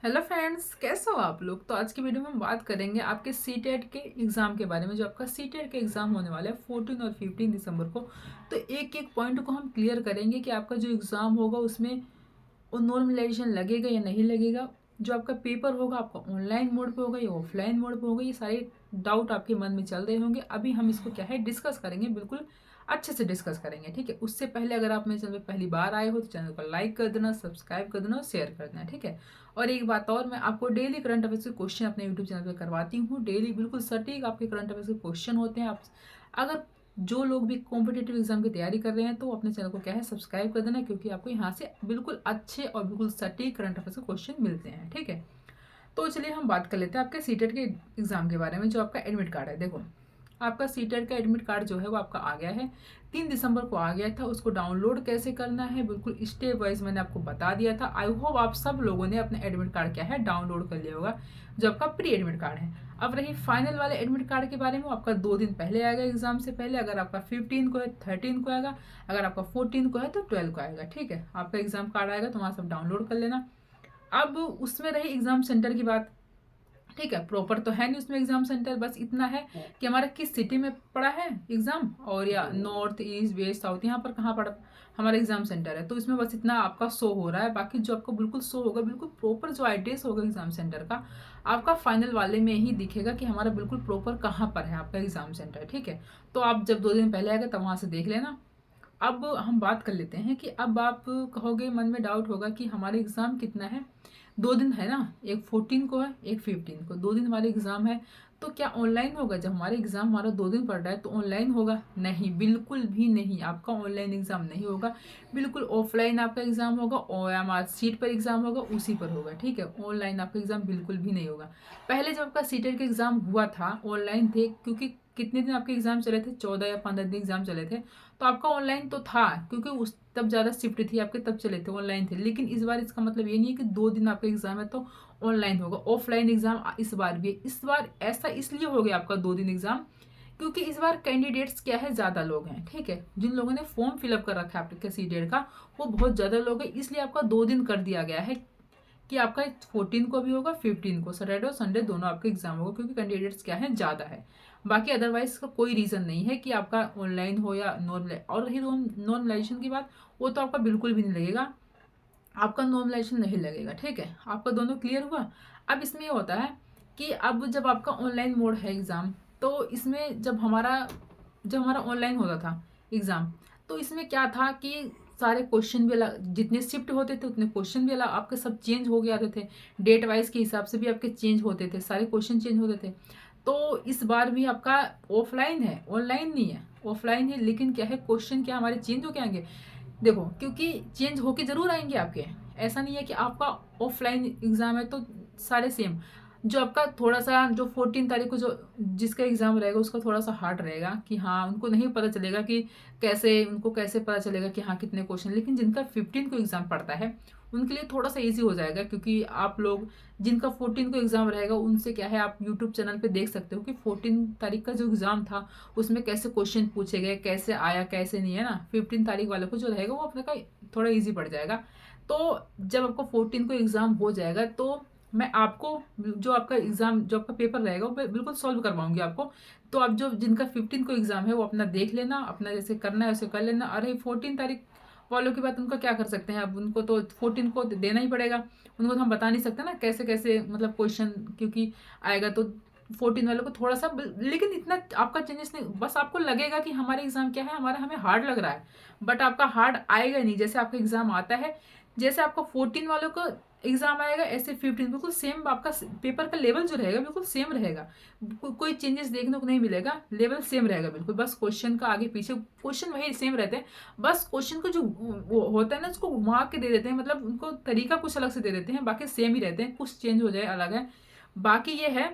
Hello friends, कैसे हो आप लोग। तो आज की वीडियो में हम बात करेंगे आपके सीटेट के एग्ज़ाम के बारे में। जो आपका सीटेट के एग्ज़ाम होने वाला है 14 और 15 दिसंबर को। तो एक एक पॉइंट को हम क्लियर करेंगे कि आपका जो एग्ज़ाम होगा उसमें नॉर्मलाइजेशन लगेगा या नहीं लगेगा। जो आपका पेपर होगा आपका ऑनलाइन मोड पे होगा या ऑफलाइन मोड पे होगा, ये सारे डाउट आपके मन में चल रहे होंगे। अभी हम इसको क्या है डिस्कस करेंगे, बिल्कुल अच्छे से डिस्कस करेंगे, ठीक है। उससे पहले अगर आप मेरे चैनल पे पहली बार आए हो तो चैनल को लाइक कर देना, सब्सक्राइब कर देना और शेयर कर देना, ठीक है। और एक बात और, मैं आपको डेली करंट अफेयर्स के क्वेश्चन अपने यूट्यूब चैनल पर करवाती हूँ। डेली बिल्कुल सटीक आपके करंट अफेयर्स के क्वेश्चन होते हैं। आप अगर जो लोग भी कॉम्पिटेटिव एग्जाम की तैयारी कर रहे हैं तो अपने चैनल को क्या है सब्सक्राइब कर देना, क्योंकि आपको यहाँ से बिल्कुल अच्छे और बिल्कुल सटीक करंट अफेयर्स के क्वेश्चन मिलते हैं, ठीक है। तो चलिए हम बात कर लेते हैं आपके सीटेट के एग्जाम के बारे में। जो आपका एडमिट कार्ड है, देखो आपका सीटेट का एडमिट कार्ड जो है वो आपका आ गया है। 3 दिसंबर को आ गया था। उसको डाउनलोड कैसे करना है बिल्कुल स्टेप वाइज मैंने आपको बता दिया था। आई होप आप सब लोगों ने अपने एडमिट कार्ड क्या है डाउनलोड कर लिया होगा, जो आपका प्री एडमिट कार्ड है। अब रही फाइनल वाले एडमिट कार्ड के बारे में, आपका 2 दिन पहले आएगा एग्जाम से पहले। अगर आपका 15 को है 13 को आएगा, अगर आपका 14 को है तो 12 को आएगा, ठीक है। आपका एग्जाम कार्ड आएगा तो वहाँ सब डाउनलोड कर लेना। अब उसमें रही एग्जाम सेंटर की बात, ठीक है। प्रॉपर तो है नहीं उसमें एग्जाम सेंटर, बस इतना है कि हमारा किस सिटी में पड़ा है एग्जाम, और या नॉर्थ ईस्ट वेस्ट साउथ यहाँ पर कहाँ पड़ा हमारा एग्जाम सेंटर है। तो इसमें बस इतना आपका शो हो रहा है। बाकी जो आपको बिल्कुल शो होगा, बिल्कुल प्रॉपर जो एड्रेस होगा एग्जाम सेंटर का, आपका फाइनल वाले में ही दिखेगा कि हमारा बिल्कुल प्रॉपर कहाँ पर है आपका एग्जाम सेंटर, ठीक है। तो आप जब 2 दिन पहले आएगा तब वहाँ से देख लेना। अब हम बात कर लेते हैं कि अब आप कहोगे, मन में डाउट होगा कि हमारे एग्ज़ाम कितना है। 2 दिन है ना, एक 14 को है एक 15 को, 2 दिन हमारे एग्ज़ाम है। तो क्या ऑनलाइन होगा? जब हमारे एग्ज़ाम हमारा 2 दिन पड़ रहा है तो ऑनलाइन होगा? नहीं, बिल्कुल भी नहीं। आपका ऑनलाइन एग्ज़ाम नहीं होगा, बिल्कुल ऑफलाइन आपका एग्ज़ाम होगा। और हमारा सीट पर एग्ज़ाम होगा उसी पर होगा, ठीक है। ऑनलाइन आपका एग्ज़ाम बिल्कुल भी नहीं होगा। पहले जब आपका सीटेट का एग्ज़ाम हुआ था ऑनलाइन थे, क्योंकि कितने दिन आपके एग्ज़ाम चले थे, 14 या 15 दिन एग्ज़ाम चले थे। तो आपका ऑनलाइन तो था, क्योंकि उस तब ज़्यादा शिफ्ट थी आपके, तब चले थे ऑनलाइन थे। लेकिन इस बार इसका मतलब ये नहीं है कि 2 दिन आपका एग्जाम है तो ऑनलाइन होगा। ऑफलाइन एग्जाम इस बार भी है। इस बार ऐसा इसलिए हो गया आपका 2 दिन एग्जाम, क्योंकि इस बार कैंडिडेट्स क्या है ज़्यादा लोग हैं, ठीक है। जिन लोगों ने फॉर्म फिलअप कर रखा है आपके सीटेट का, वो बहुत ज़्यादा लोग हैं। इसलिए आपका 2 दिन कर दिया गया है कि आपका 14 को भी होगा, 15 को, सैटरडे और संडे दोनों आपके एग्जाम होगा, क्योंकि कैंडिडेट्स क्या है ज़्यादा है। बाकी अदरवाइज का कोई रीज़न नहीं है कि आपका ऑनलाइन हो या नॉर्मल। और रही नॉर्मलाइजेशन की बात, वो तो आपका बिल्कुल भी नहीं लगेगा। आपका नॉर्मलाइजेशन नहीं लगेगा, ठीक है। आपका दोनों क्लियर हुआ। अब इसमें ये होता है कि अब जब आपका ऑनलाइन मोड है एग्ज़ाम, तो इसमें जब हमारा ऑनलाइन होता था एग्ज़ाम, तो इसमें क्या था कि सारे क्वेश्चन भी अलग, जितने शिफ्ट होते थे उतने क्वेश्चन भी अलग आपके सब चेंज हो गए आते थे। डेट वाइज के हिसाब से भी आपके चेंज होते थे, सारे क्वेश्चन चेंज होते थे। तो इस बार भी आपका ऑफलाइन है, ऑनलाइन नहीं है, ऑफलाइन है। लेकिन क्या है, क्वेश्चन क्या हमारे चेंज होके आएंगे, देखो, क्योंकि चेंज होके ज़रूर आएंगे आपके। ऐसा नहीं है कि आपका ऑफलाइन एग्ज़ाम है तो सारे सेम। जो आपका थोड़ा सा जो 14 तारीख को जो जिसका एग्ज़ाम रहेगा उसका थोड़ा सा हार्ड रहेगा, कि हाँ उनको नहीं पता चलेगा कि उनको कैसे पता चलेगा कि हाँ कितने क्वेश्चन। लेकिन जिनका 15 को एग्ज़ाम पड़ता है उनके लिए थोड़ा सा ईजी हो जाएगा, क्योंकि आप लोग जिनका 14 को एग्ज़ाम रहेगा उनसे क्या है, आप यूट्यूब चैनल पे देख सकते हो कि 14 तारीख का जो एग्ज़ाम था उसमें कैसे क्वेश्चन पूछे गए, कैसे आया कैसे नहीं, है ना। 15 तारीख वाले को जो रहेगा वो अपने का थोड़ा ईजी पड़ जाएगा। तो जब आपको 14 को एग्ज़ाम हो जाएगा तो मैं आपको जो आपका एग्ज़ाम जो आपका पेपर रहेगा वो बिल्कुल सॉल्व करवाऊंगी आपको। तो आप जो जिनका 15 को एग्ज़ाम है वो अपना देख लेना, अपना जैसे करना है वैसे कर लेना। अरे 14 तारीख वालों की बात, उनका क्या कर सकते हैं, अब उनको तो 14 को देना ही पड़ेगा। उनको तो हम बता नहीं सकते ना कैसे कैसे मतलब क्वेश्चन, क्योंकि आएगा तो 14 वालों को थोड़ा सा लेकिन इतना आपका चेंजेस नहीं, बस आपको लगेगा कि हमारे एग्जाम क्या है, हमारा हमें हार्ड लग रहा है। बट आपका हार्ड आएगा नहीं। जैसे आपका एग्जाम आता है, जैसे आपका 14 वालों को एग्जाम आएगा, ऐसे 15 बिल्कुल सेम आपका पेपर का लेवल जो रहेगा बिल्कुल सेम रहेगा। कोई चेंजेस देखने को नहीं मिलेगा, लेवल सेम रहेगा बिल्कुल। बस क्वेश्चन का आगे पीछे क्वेश्चन वही सेम रहते हैं। बस क्वेश्चन को जो वो होता है ना उसको घुमा के दे देते हैं, मतलब उनको तरीका कुछ अलग से दे देते हैं, बाकी सेम ही रहते हैं, कुछ चेंज हो जाए अलग है। बाकी ये है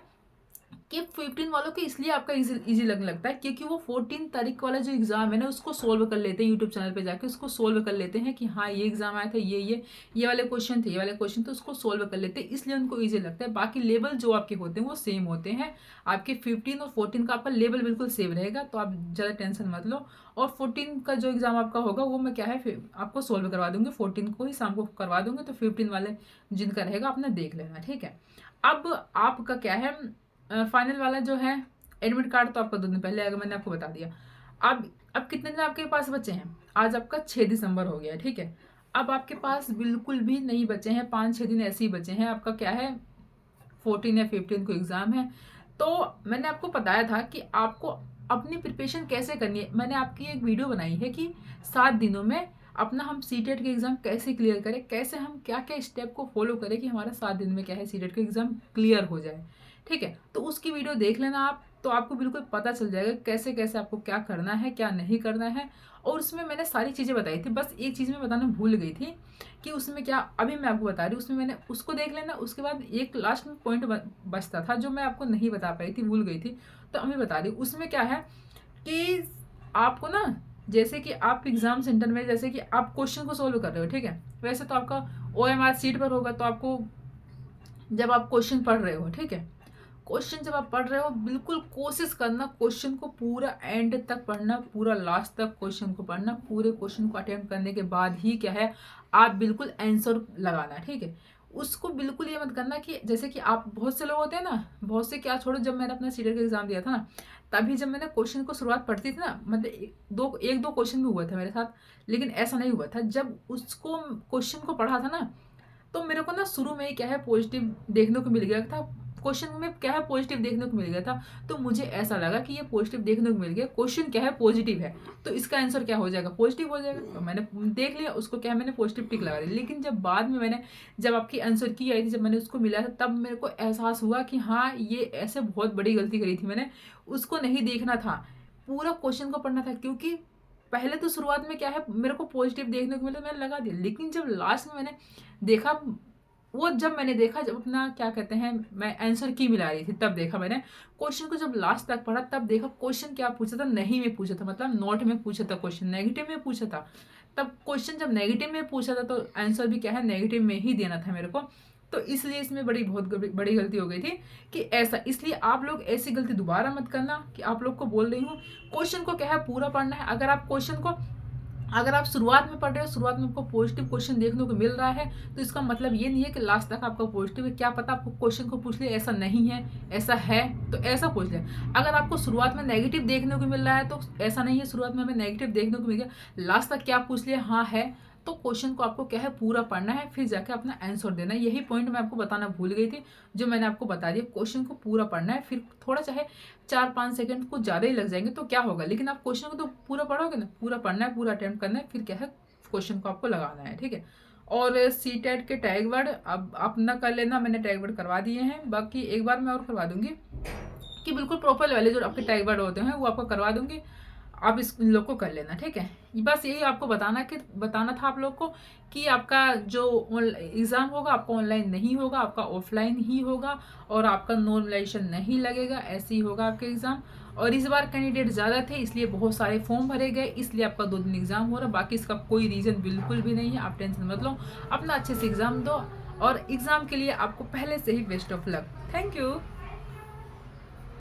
कि 15 वालों को इसलिए आपका इजी लगने लगता है क्योंकि वो 14 तारीख वाला जो एग्ज़ाम है ना उसको सोल्व कर लेते हैं, यूट्यूब चैनल पे जाके उसको सोल्व कर लेते हैं कि हाँ ये एग्ज़ाम आया था, ये वाले क्वेश्चन थे, ये वाले क्वेश्चन तो उसको सोल्व कर लेते हैं, इसलिए उनको ईजी लगता है। बाकी लेवल जो आपके होते हैं वो सेम होते हैं, आपके 15 और 14 का आपका लेवल बिल्कुल सेम रहेगा, तो आप ज़्यादा टेंशन मत लो। और 14 का जो एग्ज़ाम आपका होगा वो मैं क्या है फिर आपको सोल्व करवा दूंगी, 14 को ही शाम को करवा दूंगी, तो 15 वाले जिनका रहेगा आपने देख लेना, ठीक है। अब आपका क्या है फाइनल वाला जो है एडमिट कार्ड तो आपका 2 दिन पहले आएगा, मैंने आपको बता दिया। अब कितने दिन आपके पास बचे हैं? आज आपका 6 दिसंबर हो गया है, ठीक है। अब आपके पास बिल्कुल भी नहीं बचे हैं, 5-6 दिन ऐसे ही बचे हैं। आपका क्या है 14 या 15 को एग्ज़ाम है। तो मैंने आपको बताया था कि आपको अपनी प्रिपरेशन कैसे करनी है। मैंने आपकी एक वीडियो बनाई है कि 7 दिनों में अपना हम सीटेट के एग्ज़ाम कैसे क्लियर करें, कैसे हम क्या क्या स्टेप को फॉलो करें कि हमारा 7 दिन में क्या है सीटेट का एग्ज़ाम क्लियर हो जाए, ठीक है। तो उसकी वीडियो देख लेना आप, तो आपको बिल्कुल पता चल जाएगा कैसे कैसे आपको क्या करना है क्या नहीं करना है। और उसमें मैंने सारी चीज़ें बताई थी, बस एक चीज़ मैं बताना भूल गई थी कि उसमें क्या, अभी मैं आपको बता रही हूँ, उसमें मैंने उसको देख लेना। उसके बाद एक लास्ट में पॉइंट बचता था जो मैं आपको नहीं बता पाई थी, भूल गई थी, तो अभी बता रही हूँ। उसमें क्या है कि आपको ना, जैसे कि आप एग्ज़ाम सेंटर में जैसे कि आप क्वेश्चन को सोल्व कर रहे हो, ठीक है। वैसे तो आपका OMR सीट पर होगा, तो आपको जब आप क्वेश्चन पढ़ रहे हो, ठीक है, क्वेश्चन जब आप पढ़ रहे हो बिल्कुल कोशिश करना क्वेश्चन को पूरा एंड तक पढ़ना, पूरा लास्ट तक क्वेश्चन को पढ़ना, पूरे क्वेश्चन को अटेम्प्ट करने के बाद ही क्या है आप बिल्कुल आंसर लगाना, ठीक है। उसको बिल्कुल ये मत करना कि जैसे कि आप बहुत से लोग होते हैं ना, बहुत से क्या छोड़ो, जब मैंने अपना सीटेट का एग्जाम दिया था ना, तभी जब मैंने क्वेश्चन को शुरुआत पढ़ती थी ना, मतलब एक दो क्वेश्चन भी हुआ था मेरे साथ, लेकिन ऐसा नहीं हुआ था। जब उसको क्वेश्चन को पढ़ा था ना, तो मेरे को ना शुरू में ही क्या है पॉजिटिव देखने को मिल गया था, क्वेश्चन में क्या है पॉजिटिव देखने को मिल गया था। तो मुझे ऐसा लगा कि ये पॉजिटिव देखने को मिल गया, क्वेश्चन क्या है पॉजिटिव है, तो इसका आंसर क्या हो जाएगा पॉजिटिव हो जाएगा। तो मैंने देख लिया उसको, क्या है मैंने पॉजिटिव टिक लगा दी। लेकिन जब बाद में मैंने, जब आपकी आंसर की आई थी, जब मैंने उसको मिला था, तब मेरे को एहसास हुआ कि हाँ ये ऐसे बहुत बड़ी गलती करी थी मैंने, उसको नहीं देखना था, पूरा क्वेश्चन को पढ़ना था। क्योंकि पहले तो शुरुआत में क्या है मेरे को पॉजिटिव देखने को मिला, मैंने लगा दिया, लेकिन जब लास्ट में मैंने देखा, वो जब मैंने देखा, जब अपना क्या कहते हैं मैं आंसर की मिला रही थी, तब देखा मैंने क्वेश्चन को, जब लास्ट तक पढ़ा तब देखा क्वेश्चन क्या पूछा था, नहीं में पूछा था, मतलब नॉट में पूछा था, क्वेश्चन नेगेटिव में पूछा था। तब क्वेश्चन जब नेगेटिव में पूछा था तो आंसर भी क्या है नेगेटिव में ही देना था मेरे को। तो इसलिए इसमें बहुत बड़ी गलती हो गई थी कि ऐसा। इसलिए आप लोग ऐसी गलती दोबारा मत करना, कि आप लोग को बोल रही हूँ क्वेश्चन को क्या है पूरा पढ़ना है। अगर आप शुरुआत में पढ़ रहे हो, शुरुआत में आपको पॉजिटिव क्वेश्चन देखने को मिल रहा है, तो इसका मतलब ये नहीं है कि लास्ट तक आपका पॉजिटिव है। क्या पता आपको क्वेश्चन को पूछ ले ऐसा नहीं है, ऐसा है तो ऐसा पूछ ले। अगर आपको शुरुआत में नेगेटिव देखने को मिल रहा है, तो ऐसा नहीं है शुरुआत में हमें नेगेटिव देखने को मिल गया, लास्ट तक क्या पूछ लिया हाँ है, तो क्वेश्चन को आपको क्या है पूरा पढ़ना है, फिर जाके अपना आंसर देना है। यही पॉइंट मैं आपको बताना भूल गई थी, जो मैंने आपको बता दिया। क्वेश्चन को पूरा पढ़ना है, फिर थोड़ा चाहे 4-5 सेकंड कुछ ज़्यादा ही लग जाएंगे तो क्या होगा, लेकिन आप क्वेश्चन को तो पूरा पढ़ोगे ना, पूरा पढ़ना है, पूरा अटेम्प्ट करना है, फिर क्या है क्वेश्चन को आपको लगाना है, ठीक है। और सीटेट के टैग वर्ड अब आप ना कर लेना, मैंने टैग वर्ड करवा दिए हैं, बाकी एक बार मैं और करवा दूंगी कि बिल्कुल प्रॉपर वाले जो आपके टैग वर्ड होते हैं वो आपको करवा दूंगी, आप इन लोग को कर लेना, ठीक है। बस यही आपको बताना था आप लोग को कि आपका जो एग्ज़ाम होगा आपका ऑनलाइन नहीं होगा, आपका ऑफलाइन ही होगा, और आपका नॉर्मलाइजेशन नहीं लगेगा, ऐसे ही होगा आपका एग्ज़ाम। और इस बार कैंडिडेट ज़्यादा थे इसलिए बहुत सारे फॉर्म भरे गए, इसलिए आपका 2 दिन एग्ज़ाम हो रहा, बाकी इसका कोई रीज़न बिल्कुल भी नहीं है, आप टेंशन मत लो, अपना अच्छे से एग्ज़ाम दो। और एग्ज़ाम के लिए आपको पहले से ही best of luck. Thank you.